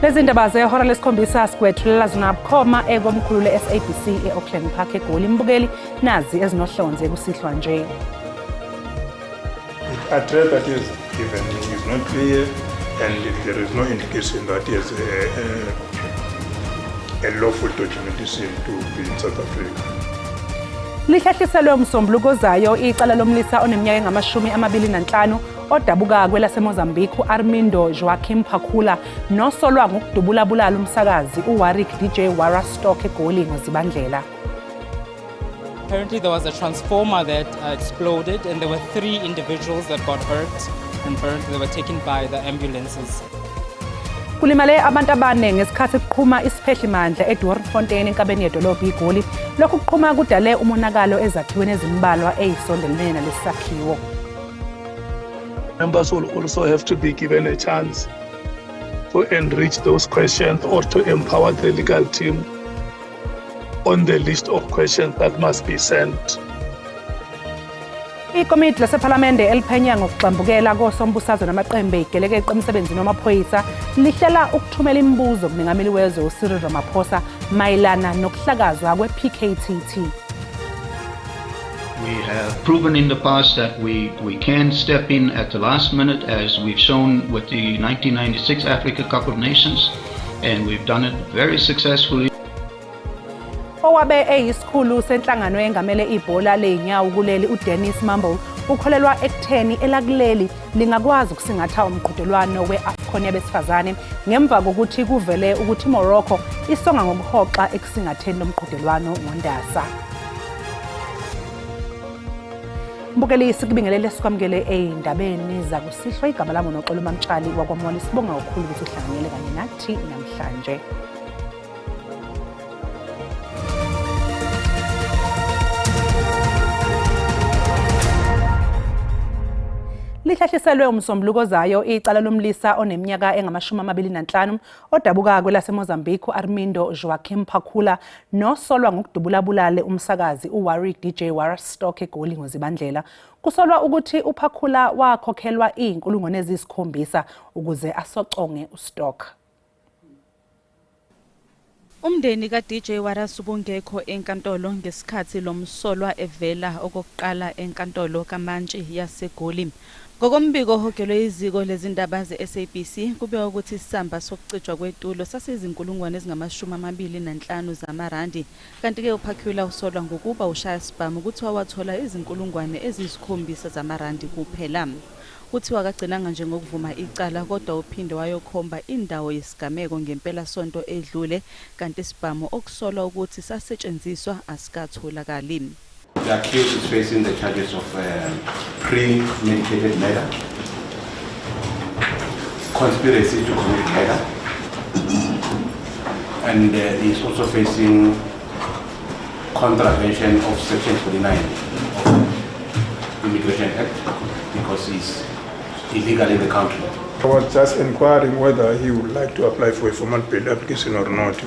Lezi ndaba zehora lesikhombisa sigwethulela zona bukhoma ekomkhulu le-SABC e-Auckland Park eGoli. Mbukeli nazi ezinohlonze kusihlwa nje. The address that is given is not clear, and there is no indication that he has a lawful documentation to be in South Africa. Lihlehliselwe umsombuluko ozayo icala lomlisa oneminyaka engamashumi 25 odabuka kwelaseMozambique uArmindo Joaquim Phakula nosolwa ngokudubula-bulala umsakazi uWarrick DJ Wara Stock eGoli ngoZibandlela. Apparently there was a transformer that exploded and there were 3 individuals that got hurt and apparently they were taken by the ambulances. Kulimale abantu abane ngesikhathi kuqhuma isiphehlimandla eDoornfontein enkabeni yedolobha iGoli. Lokhu kuqhuma kudale umonakalo ezakhiweni ezimbalwa ezisondelene nalesakhiwo. Members will also have to be given a chance to enrich those questions or to empower the legal team on the list of questions that must be sent. Ikomiti lasephalamende eliphenya ngokugxambukela kosombusazwe namaqembe igelekeqe emsebenzini wamaphoyisa lihlela ukuthumela imibuzo kumengameli wezwe uCyril Ramaphosa mayelana nokuhlakazwa kwe-PKTT. We have proven in the past that we can step in at the last minute, as we've shown with the 1996 Africa Cup of Nations, and we've done it very successfully. Owabe eyisikhulu senhlangano engamele ibhola leinyawo kuleli uDennis Mambo ukholelwa ekutheni elakuleli lingakwazi ukusingatha umqhudelwano we-AFCON yabesifazane ngemva kokuthi kuvele ukuthi iMorocco isonga ngokuhoxa ekusingatheni lomqhudelwano ngoNdasa. Mbukeli sikubingelele sikwamukele endabeni zakusihlwa. Igama lami noXolo Mamtshali wakwaMola. Sibonga kakhulu ukuthi uhlanganyele kanye nathi namhlanje. Lihlehliselwe umsombuluko ozayo icala lomlisa oneminyaka engamashumi 25 odabuka kwelaseMozambique uArmindo Joaquim Phakula nosolwa ngokudubula-bulala umsakazi uWarrick DJ Wara Stock eGoli ngoZibandlela. Kusolwa ukuthi uPhakula wakhokhelwa $7,000 ukuze asoconge uStock. Umndeni kaDJ Wara subungekho enkantolo ngesikhathi lomsolwa evela okokuqala enkantolo kaMantshi yaseGoli. Ngokombiko ohogelwe iziko lezindaba ze-SABC kubekwa ukuthi isamba sokucijwa kwetulo sasiyizinkulungwane zamarandi, kanti-ke uPhakula usolwa ngokuba ushaya sibhamu ukuthi wathola izinkulungwane zamarandi kuphela. Kuthiwa akagcinanga nje ngokuvuma icala kodwa uphinde wayokhomba indawo yesigameko ngempela sonto edlule, kanti isibhamu okusolwa ukuthi sasetshenziswa asikatholakali. The accused is facing the charges of premeditated murder, conspiracy to commit murder, and he is also facing contravention of Section 49 of the Immigration Act because he is illegal in the country. I was just inquiring whether he would like to apply for a formal bail application or not,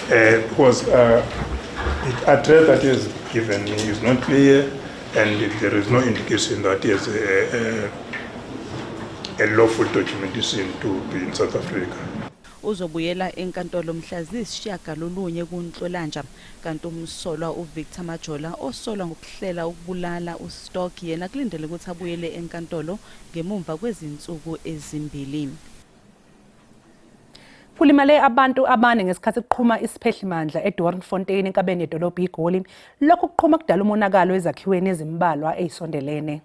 because the address that is given is not clear, and there is no indication that he has a lawful documentation to be in South Africa. Uzobuyela enkantolo mhla ziyisishiyagalolunye kuNhlolanja, kanti umsolwa uVictor Majola osolwa ngokuhlela ukubulala uStock yena kulindele ukuthi abuyele enkantolo ngemumva kwezinsuku ezimbili. Kulimale abantu abane ngesikhathi kuqhuma isiphehlimandla eDoornfontein enkabeni yedolobha iGoli. Lokhu kuqhuma kudala umonakalo ezakhiweni ezimbalwa ezisondelene.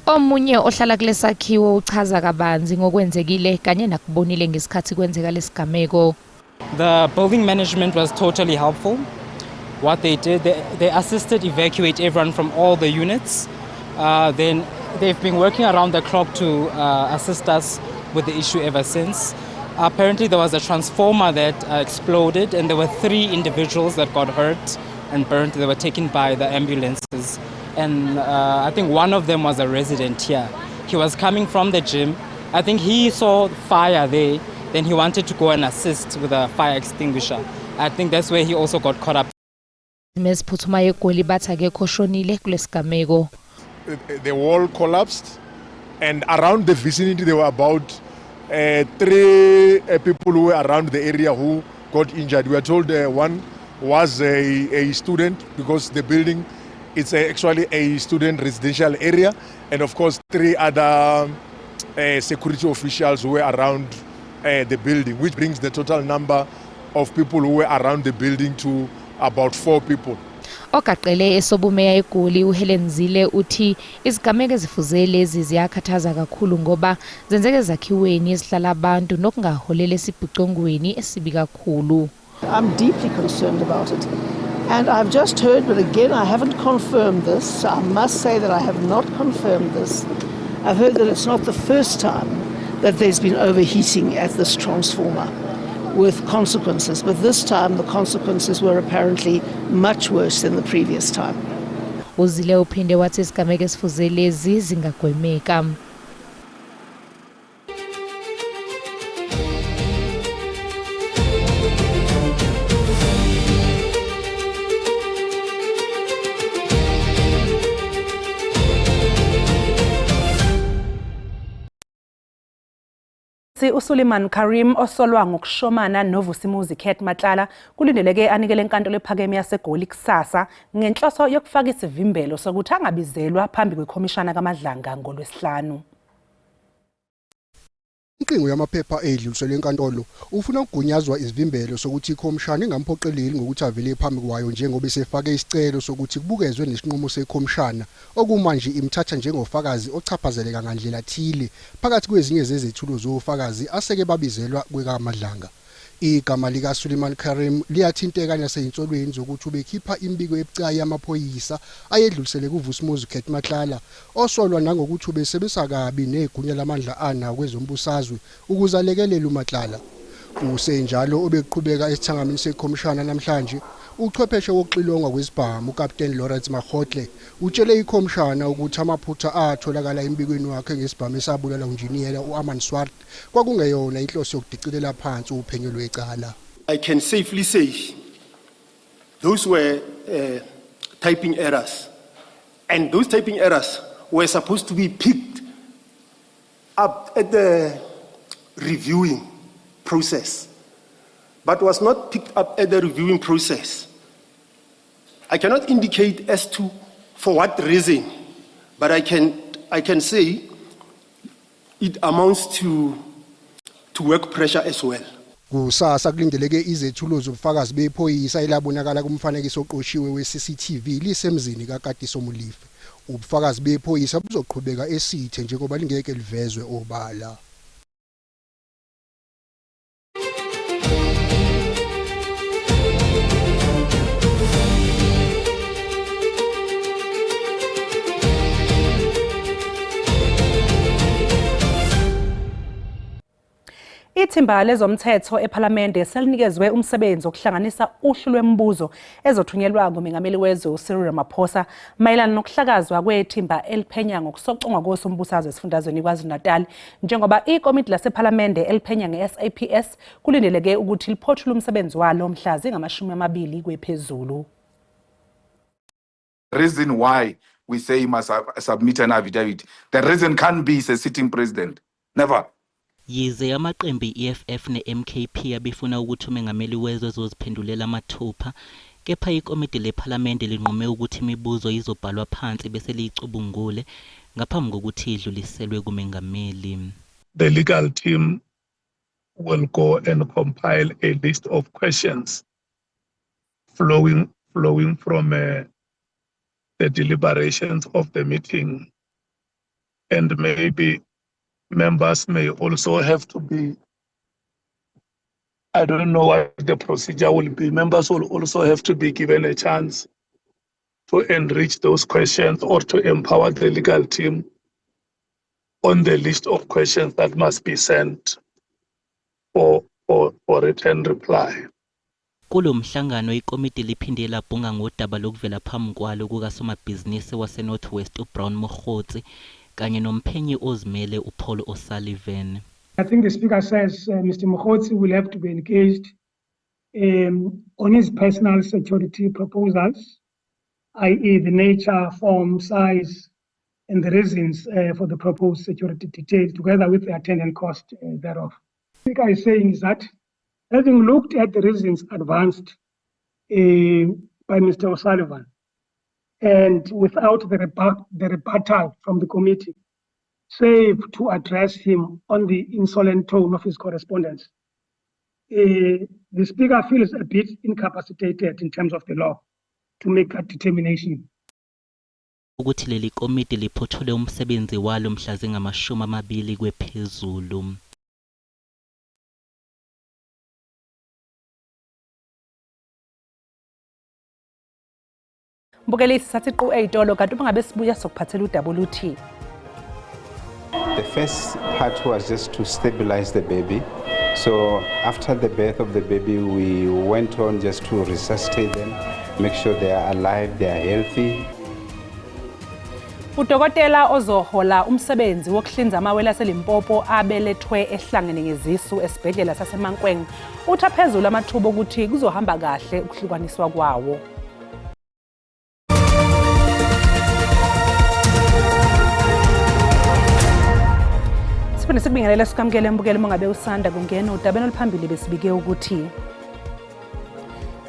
Omunye ohlala kulesakhiwo uchaza kabanzi ngokwenzekile kanye nakubonile ngesikhathi kwenzeka lesigameko. The building management was totally helpful. What they did, they assisted evacuate everyone from all the units. Then they've been working around the clock to assist us with the issue ever since. Apparently there was a transformer that exploded and there were 3 individuals that got hurt and apparently they were taken by the ambulances. And I think one of them was a resident here. He was coming from the gym. I think he saw fire there, then he wanted to go and assist with a fire extinguisher. I think that's where he also got caught up. The wall collapsed, and around the vicinity there were about three people who were around the area who got injured. We are told one was a student, because the building it's actually a student residential area, and of course 3 other security officials who were around the building, which brings the total number of people who were around the building to about 4 people. Ogaqele esobumeya eGoli uHelen Zille uthi izigameko ezifuze lezi ziyakhathaza kakhulu ngoba zenzeke ezakhiweni ezihlala abantu nokungaholela esibhucongweni esibi kakhulu. I'm deeply concerned about it. And I've just heard, but again, I haven't confirmed this. So I must say that I have not confirmed this. I've heard that it's not the first time that there's been overheating at this transformer with consequences. But this time, the consequences were apparently much worse than the previous time. Uzile uphinde wathi izigameko ezifuze lezi zingagwemeka. uSuleiman Karim osolwa ngokushomana noVusimuzi Khet Matlala kulindeleke anikele enkantolo ephakeme yaseGoli kusasa ngenhloso yokufaka isivimbelo sokuthi angabizelwa phambi kwekhomishana kaMadlanga ngoLwesihlanu. Inqingo yamaphepha edluliselwe enkantolo ufuna ukugunyazwa isivimbelo sokuthi ikhomishana ingamphoqeleli ngokuthi avele phambi kwayo njengoba esefake isicelo sokuthi kubukezwe nesinqumo sekhomishana okumanje imthatha njengofakazi ochaphazeleka ngandlela thile phakathi kwezinye zezethulo zofakazi aseke babizelwa kwekaMadlanga. Igama lika Suleiman Karim liyathinteka naseyinsolweni zokuthi ubekhipha imbiko ebucayi yamaphoyisa ayedlulisele kuVusimuzi Khet Matlala osolwa nangokuthi ubesebenzisa kabi negunya lamandla ana kwezombusazwe ukuze alekelele uMatlala. Usenjalo obeqhubeka esithangamini sekhomishana namhlanje uchwepheshe wokuxilongwa kwesibhamu uCaptain Lawrence Makhotle utshele ikhomishana ukuthi amaphutha atholakala embikweni wakhe ngesibhamu esabulala unjiniyela uAman Swart kwakungeyona inhloso yokudicilela phansi uphenyo lwecala. I can safely say those were typing errors, and those typing errors were supposed to be picked up at the reviewing process, but was not picked up at the reviewing process. I cannot indicate as to for what reason, but I can say it amounts to work pressure as well. Kusasa kulindeleke izethulo zobufakazi bephoyisa elabonakala kumfanekiso oqoshiwe weCCTV lisemzini kaKatiso Mulife. Ubufakazi bephoyisa buzoqhubeka esithe njengoba lingeke livezwe obala. Ithimba lezomthetho ePhalamende selinikezwe umsebenzi wokuhlanganisa uhlu lwemibuzo ezothunyelwa nguMengameli wezwe Cyril Ramaphosa mayelana nokuhlakazwa kwethimba eliphenya ngokusocongwa kosombusazwe esifundazweni KwaZulu-Natal njengoba ikomiti lasePhalamende eliphenya ngeSAPS kulindeleke ukuthi liphothule umsebenzi walo mhla zingama-20 kwephezulu. Reason why we say he must submit an affidavit. The reason can't be the sitting president. Never. Yize amaqembu EFF neMKP abefuna ukuthi umengameli wezwe ezoziphendulela amathupha, kepha ikomiti lePhalamende linqume ukuthi imibuzo izobhalwa phansi bese liyicubungule ngaphambi kokuthi idluliselwe kumengameli. The legal team will go and compile a list of questions flowing from the deliberations of the meeting, and maybe members may also have to be, I don't know what the procedure will be. Members will also have to be given a chance to enrich those questions or to empower the legal team on the list of questions that must be sent for written reply. Kulo mhlangano ikomiti liphinde labhunga ngodaba lokuvela phambi kwalo kukasomabhizinisi waseNorth West uBrown Mokhotsi kanye nomphenyi ozimele uPaul O'Sullivan. I think the Speaker says Mr. Mokhotsi will have to be engaged on his personal security proposals, i.e. the nature, form, size, and the reasons for the proposed security detail, together with the attendant cost thereof. The Speaker is saying is that, having looked at the reasons advanced by Mr. O'Sullivan, and without the rebuttal from the committee, save to address him on the insolent tone of his correspondence, the Speaker feels a bit incapacitated in terms of the law to make that determination. ukuthi leli komiti liphothule umsebenzi walo mhla zingama-20 kwephezulu. Mbukelisi sathi qu eyitolo kanti uma ngabe sibuya sokuphathela uWT. The first part was just to stabilize the baby. So after the birth of the baby, we went on just to resuscitate them, make sure they are alive, they are healthy. Udokotela ozohola umsebenzi wokuhlinza amawele aseLimpopo abelethwe ehlangene ngezisu esibhedlela saseMankweng utha phezulu amathuba ukuthi kuzohamba kahle ukuhlukaniswa kwawo. Siphinde sikubingelele sikamkele mbukele mongabe usanda kungena udabeni oluphambili besibike ukuthi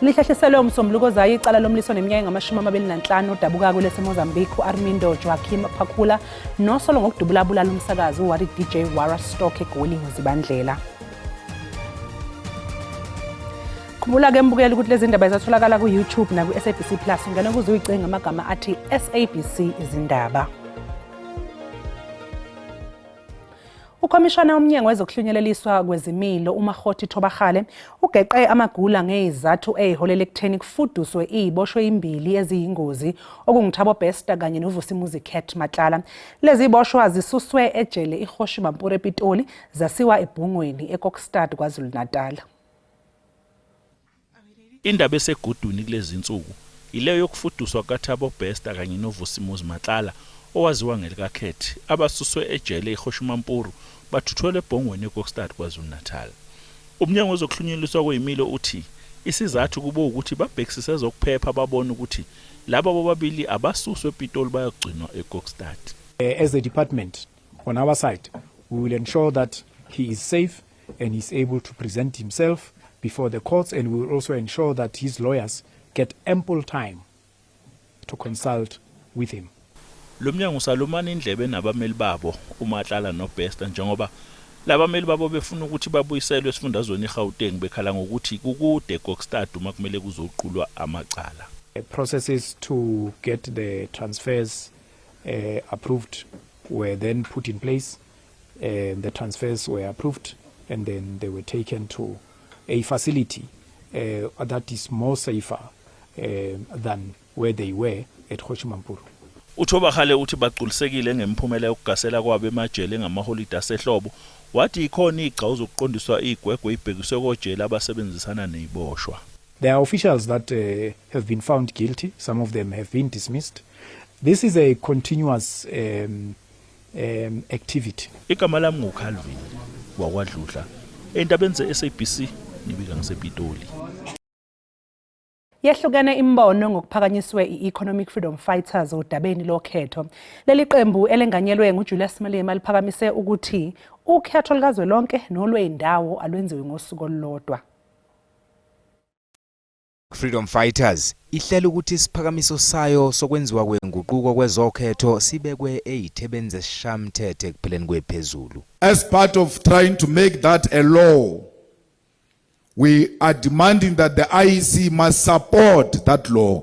lihlehliselwe umsombuluko zayo icala lomliso neminyaka engama-25 odabuka kweleseMozambique uArmindo Joaquim Phakula nosolo ngokudubulabulala umsakazi uWarrick DJ Warastock eGoli ngozibandlela. Khumbula ke mbukeli ukuthi lezi ndaba zitholakala ku-YouTube na ku-SABC Plus ungena kuze uyicinge ngamagama athi SABC izindaba. Ukomishana womnyango wezokuhlunyeleliswa kwezimilo uMakgothi Thobagale ugeqe amagula ngezizathu eziholela ekutheni kufuduswe iziboshwe ezimbili eziyingozi okungithabo Bester kanye noVusimuzi Cat Matlala. Lezi ziboshwa zisuswe ejele iHoshi Mampuru ePitoli zasiwa eBhungweni eKokstad KwaZulu-Natal. Indaba esegudwini kulezi insuku ileyo yokufuduswa kaThabo Bester kanye noVusimuzi Matlala owaziwa ngelikaKhethi abasuswe ejele iHoshi Mampuru bathuthwele eBhongweni eKokstad KwaZulu-Natal. Umnyango wezokuhlunyeleliswa kwezimilo uthi isizathu kubo ukuthi babhekisise zokuphepha babona ukuthi laba bobabili abasuswe ePitoli bayogcinwa eKokstad. As a department on our side, we will ensure that he is safe and is able to present himself before the courts, and we will also ensure that his lawyers get ample time to consult with him. Lomnyango usalumana indlebe nabameli babo uMatlala noBester njengoba labameli babo befuna ukuthi babuyiselwe esifundazweni eGauteng bekhala ngokuthi kukude eKokstad uma kumele kuzoqulwa amacala. Processes to get the transfers approved were then put in place. The transfers were approved and then they were taken to a facility that is more safer than where they were at Hoshi Mampuru. Uthobagale uthi baqulisekile ngemphumela yokugasela kwabo emajele ngamaholide asehlobo wathi ikhona igcawu zokuqondiswa igwegwe ibhekiswe kojela abasebenzisana neziboshwa. There are officials that have been found guilty. Some of them have been dismissed. This is a continuous activity. Igama lami nguCalvin wakwaDludla endabeni zeSABC nibika ngisePitoli. Yehlukene imbono ngokuphakanyiswe i-Economic Freedom Fighters odabeni lokhetho. Leli qembu elenganyelwe nguJulius Malema liphakamise ukuthi ukhetho likazwelonke nolweindawo alwenziwe ngosuku olulodwa. Freedom Fighters ihlela ukuthi isiphakamiso sayo sokwenziwa kwenguquko kwezokhetho sibekwe ezithebenze shamthethe kupheleni kwephezulu. As part of trying to make that a law, we are demanding that the IEC must support that law.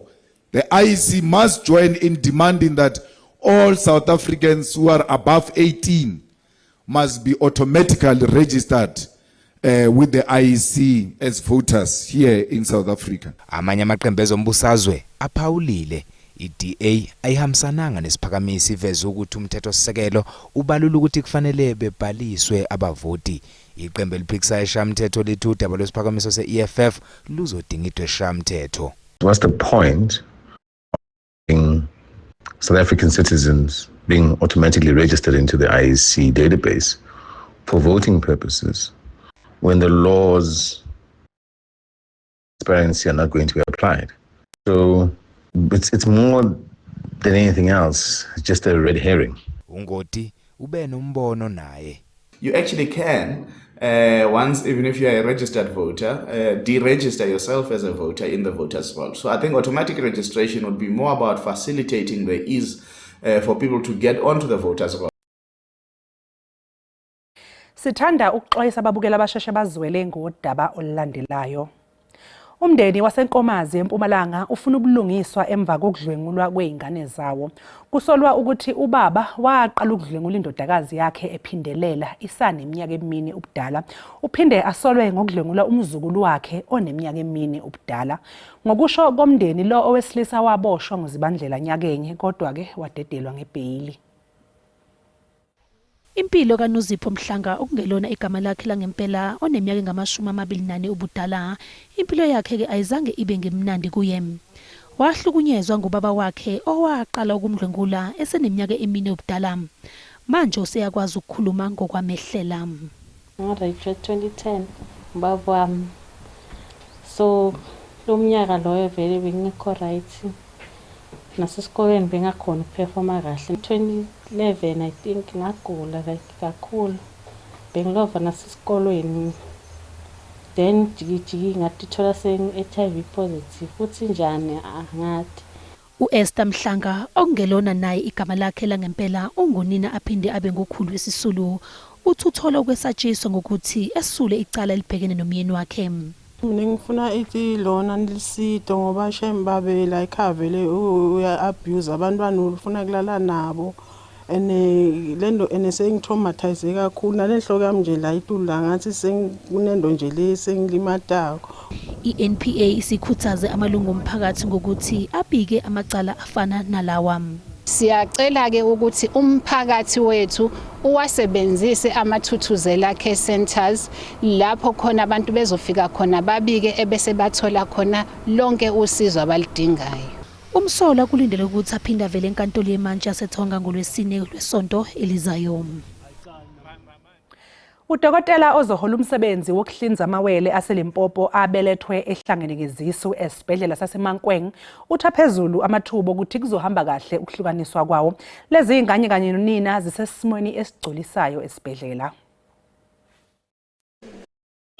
The IEC must join in demanding that all South Africans who are above 18 must be automatically registered with the IEC as voters here in South Africa. Amanye amaqembu ezombusazwe aphawulile iDA ayihamsananga nesiphakamisi iveze ukuthi umthethosisekelo ubalula ukuthi kufanele bebhaliswe abavoti. Iqembu eliphikisa eshamthetho lithi udaba lwesiphakamiso se-EFF luzodingidwa eshamthetho. What's the point in South African citizens being automatically registered into the IEC database for voting purposes when the laws transparency are not going to be applied? So it's more than anything else. It's just a red herring. Ungoti ube nombono naye. You actually can, once, even if you are a registered voter, deregister yourself as a voter in the voters' roll. So I think automatic registration would be more about facilitating the ease for people to get onto the voters' roll. Sithanda ukuxwayisa ababukela abasheshe bazwele ngodaba olulandelayo. Umndeni waseNkomazi eMpumalanga ufuna ubulungiswa emva kokudlwengulwa kweingane zawo. Kusolwa ukuthi ubaba waqala ukudlwengula indodakazi yakhe ephindelela isaneminyaka emine ubudala. Uphinde asolwe ngokudlwengula umzukulu wakhe oneminyaka emine ubudala. Ngokusho komndeni lo owesilisa waboshwa ngoZibandlela nyakenye kodwa ke wadedelwa ngebheyili. Impilo kaNozipho Mhlanga okungelona igama lakhe langempela oneminyaka engama-24 ubudala. Impilo yakhe ke ayizange ibe ngemnandi kuye. Wahlukunyezwa ngubaba wakhe owaqala ukumdlwengula eseneminyaka emine ubudala. Manje useyakwazi ukukhuluma ngokwamehlela. Ngo-April 2010 ubaba wami. So lo mnyaka loyo vele bengekho right. Nasesikoleni bengakhona ukuperforma kahle. 2011 I think ngagula kakhulu. Bengilova nasesikolweni. Then jiki ngatithola HIV positive futhi njani ngathi. U-Esther Mhlanga ongelona naye igama lakhe langempela ungunina aphinde abe ngokhulu esisulu. Uthuthola ukwesatshiswa ngokuthi esule icala libhekene nomyeni wakhe. Mina ngifuna ithi lona nilisido ngoba shembabe la ikhavele uya abuse abantwana ufuna kulala nabo lendo sengithromathize kakhulu nalenhloko yami nje la itula ngathi senginendo nje lesengilimatako. I-NPA isikhuthaze amalungu omphakathi ngokuthi abike amacala afana nalawa. Siyacela ke ukuthi umphakathi wethu uwasebenzise amathuthuzela care centers lapho khona abantu bezofika khona babike ebese bathola khona lonke usizo abalidingayo. Umsola kulindele ukuthi aphinde avele enkantolo yemantshi yaseThonga ngoLwesine lwesonto elizayo. Udokotela ozohola umsebenzi wokuhlinza amawele aseLimpopo abelethwe ehlangene ngezisu esibhedlela saseMankweng utha phezulu amathubo ukuthi kuzohamba kahle ukuhlukaniswa kwawo. Lezi ingane kanye nonina zisesimweni esigculisayo esibhedlela.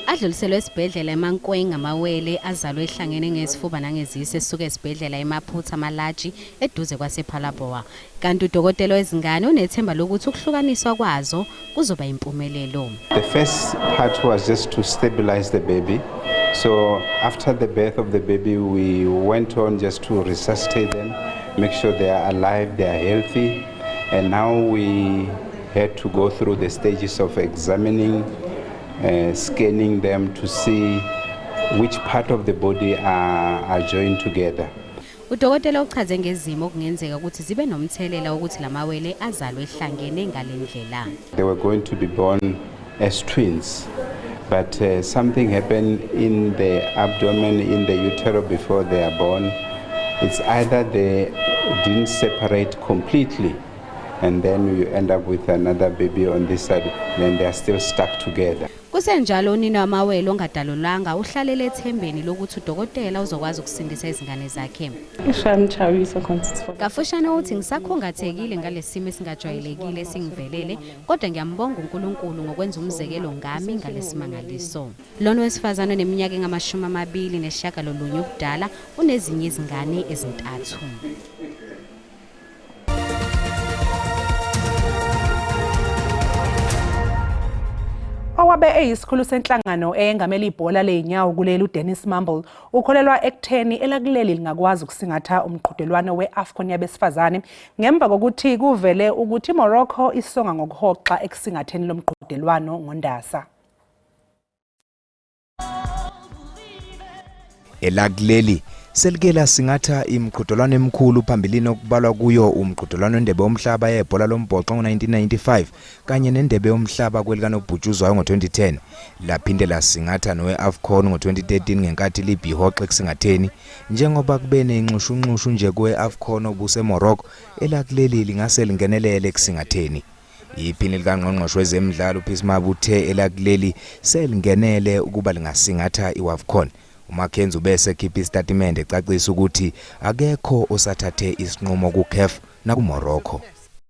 Adluliselwe esibhedlela eMankweng amawele azalwe ehlangene ngesifuba nangezisu esuka esibhedlela eMaphutha Malaji eduze kwasePhalaboa. Kanti udokotela wezingane unethemba lokuthi ukuhlukaniswa kwazo kuzoba impumelelo. The first part was just to stabilize the baby. So after the birth of the baby, we went on just to resuscitate them, make sure they are alive, they are healthy. And now we had to go through the stages of examining, scanning them to see which part of the body are joined together. Udokotela uchaze ngezimo okungenzeka ukuthi zibe nomthelela ukuthi lamawele azalwe ehlangene ngalendlela. They were going to be born as twins, but something happened in the abdomen, in the utero before they are born. It's either they didn't separate completely, and then you end up with another baby on this side, then they are still stuck together. Kusenjalo unina wamawele ongadalulanga uhlalele ethembeni lokuthi udokotela uzokwazi ukusindisa izingane zakhe. Kafushane uthi ngisakhungathekile ngalesimo esingajwayelekile esingivelele kodwa ngiyambonga uNkulunkulu ngokwenza umzekelo ngami ngalesimangaliso. Lona wesifazane oneminyaka engama-29 ubudala unezinye izingane ezintathu. Owabe eyisikhulu senhlangano eyengamela ibhola leinyawo kuleli uDennis Mumble ukholelwa ekutheni elakuleli lingakwazi ukusingatha umqhudelwano weAFCON yabesifazane ngemva kokuthi kuvele ukuthi Morocco isonga ngokuhoxa ekusingatheni lomqhudelwano ngoNdasa. Elakuleli selikela singatha imqhudelwano emkhulu phambilini okubalwa kuyo umqhudelwano wendebe yomhlaba yebhola lombhoxo ngo1995 kanye nendebe yomhlaba kwelikanobhutshuzwayo ngo2010 laphinde lasingatha noweAFCON ngo2013 ngenkathi libhihoxe kusingatheni njengoba kube nenxushunxushu nje kweAFCON obuse Morocco elakuleli lingase lingenelele kusingatheni. Iphini likangqongqoshe wezemidlalo uPhisi Mabuthe elakuleli selingenele ukuba lingasingatha iAFCON. uMcKenzie bese ekhipha istatimende ecacisa ukuthi akekho osathathe isinqumo kuCAF nakuMorocco.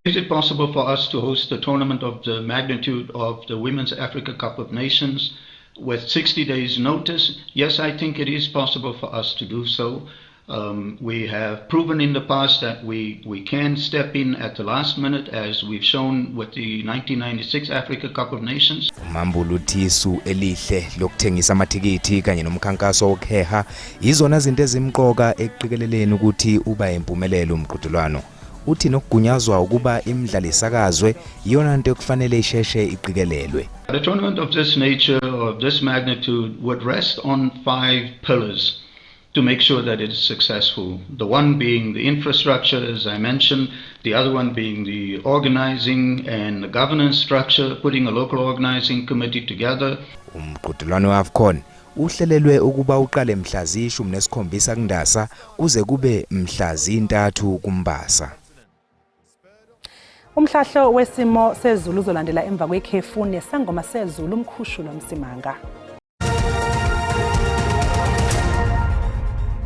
Is it possible for us to host a tournament of the magnitude of the Women's Africa Cup of Nations with 60 days notice? Yes, I think it is possible for us to do so. We have proven in the past that we can step in at the last minute, as we've shown with the 1996 Africa Cup of Nations. Mambulu Thisu elihle lokuthengisa amathikithi kanye nomkhankaso wokuheha izona izinto ezimqoka eqikeleleni ukuthi uba impumelelo umqhudelwano. Uthi nokugunyazwa ukuba imidlalo isakazwe iyona into ekufanele isheshe iqikelelwe. The tournament of this nature, of this magnitude, would rest on 5 pillars to make sure that it is successful. The one being the infrastructure, as I mentioned, the other one being the organizing and the governance structure, putting a local organizing committee together. Umqhudelwano wAFCON uhlelelwe ukuba uqale mhla zi-17 kuNdasa kuze kube mhla zi-3 kuMbasa. Umhlahlo wesimo sezulu uzolandela emva kwekhefu nesangoma sezulu umkhushulo Msimanga.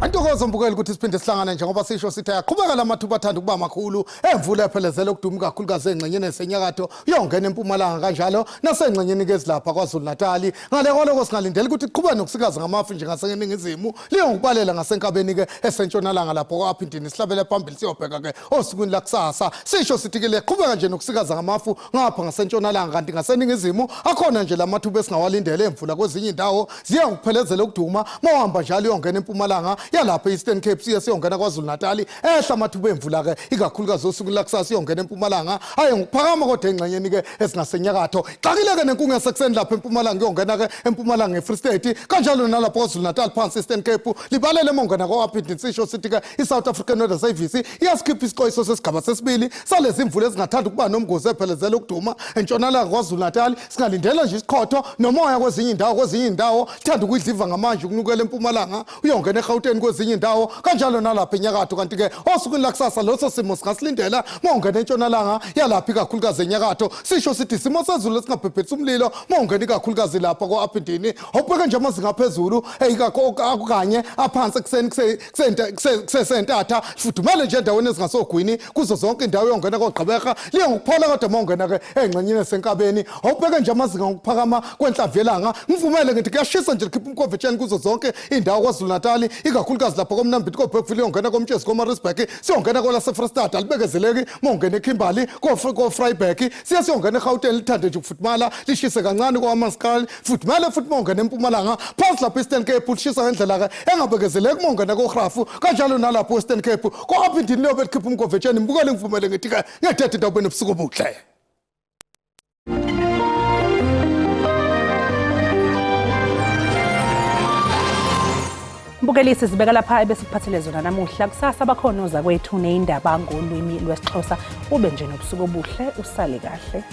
Antokozo mbukeli ukuthi siphinde sihlangana njengoba sisho sithi yaqhubeka lamathuba athanda ukuba makhulu emvula ephelezela ukuduma kakhulukazi engxenyeni esenyakatho yongena empumalanga kanjalo nasengxenyeni kezilapha KwaZulu Natal ngale koloko singalindela ukuthi qhubeka nokusikaza ngamafu njengaseningizimu liyo ngokubalela ngasenkabeni ke esentshonalanga lapho kwaphindini sihlabele phambili siyobheka ke osukwini lakusasa sisho sithi ke leqhubeka nje nokusikaza ngamafu ngapha ngasentshonalanga kanti ngaseningizimu akhona nje lamathuba esingawalindele emvula kwezinye indawo ziya ngokuphelezela ukuduma mawahamba njalo yongena empumalanga yalapha Eastern Cape siyongena KwaZulu Natal ehla amathuba emvula ke ikakhulukazi osuku lakusasa iyongena empumalanga aye ngokuphakama kodwa engxenyeni ke esingasenyakatho xakile ke nenkungu yasekuseni lapha empumalanga iyongena ke empumalanga eFree State kanjalo nalapha KwaZulu Natal phansi Eastern Cape libalele mongena kwaphindini sisho sithi ke iSouth African Weather Service iyasikhipha isixwayiso sesigaba sesibili salezi imvula ezingathanda ukuba nomngozi ephelezela ukuduma entshonalanga KwaZulu Natal singalindela nje isiqhotho nomoya kwezinye indawo thanda ukudliva ngamanje ukunukela empumalanga uyongena eGauteng kwezinye indawo kanjalo nalapha enyakatho kanti ke osukwini lakusasa loso simo singasilindela mongena entshonalanga yalapha ikakhulukazi enyakatho sisho sithi simo sezulu singabhebhetha umlilo mongena ikakhulukazi lapha kwaphindini obheke nje amazinga phezulu kanye aphansi kusentatha fudumele nje endaweni ezingasogwini kuzo zonke indawo yongena kogqibeka liye ngokuphola kodwa mongena ke engxenyeni esenkabeni obheke nje amazinga ngokuphakama kwenhlavelanga ngivumele ngithi kuyashisa nje likhipha umkovetsheni kuzo zonke indawo KwaZulu Natal ikakhulukazi lapho komnambiti koBergville yongena komtshezi koMaritzburg siyongena kwelaseFreyistata libekezeleki mongena eKimberley koVryburg siyongena eGauteng lithande nje ukufudumala lishise kancane kwaMaskali fudumele futhi mongena empumalanga phansi lapha Eastern Cape lishisa ngendlela ke engabekezeleki mongena koGrafu kanjalo nalapho Western Cape kwaphindini liyobe likhipha umkovetsheni mbukele ngivumele ngithi ke ngiyathetha into obusuku obuhle. Mbukelisi sibeka lapha ebesikuphathele zona namuhla kusasa bakhona oza kwethu neindaba ngolwimi lwesiXhosa ube nje nobusuku obuhle usale kahle.